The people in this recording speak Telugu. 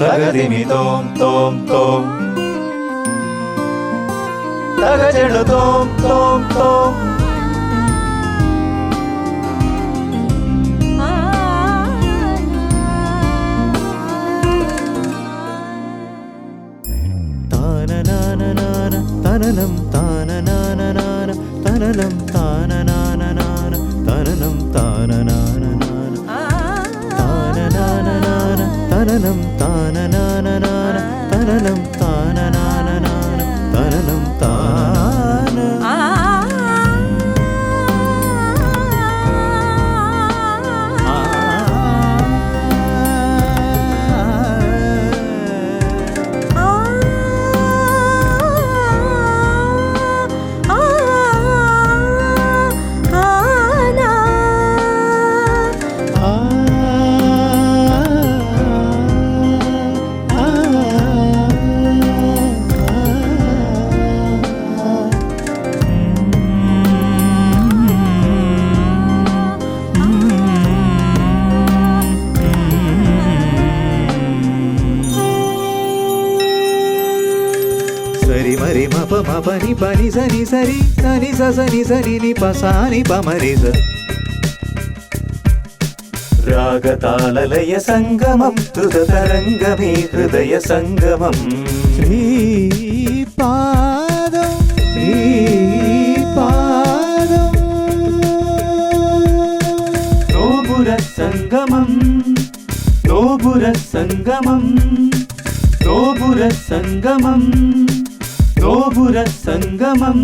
తగదిమి తోం తోం తోం తగజడు తోం తోం తోం తననం తాననాననాన తననం తాననాననాన తననం తాననాననాన తాననాననాన తననం తాననాననాన తననం తాననాననాన తననం తాన సరి మరి మప మపని పని సని సరి సని సని సని ని పసాని పమరి స రాగతాళలయ సంగమం తరంగమే హృదయ సంగమం శ్రీపాదం నోబుర సంగమం నోబుర సంగమం నోబుర సంగమం నోబుర సంగమం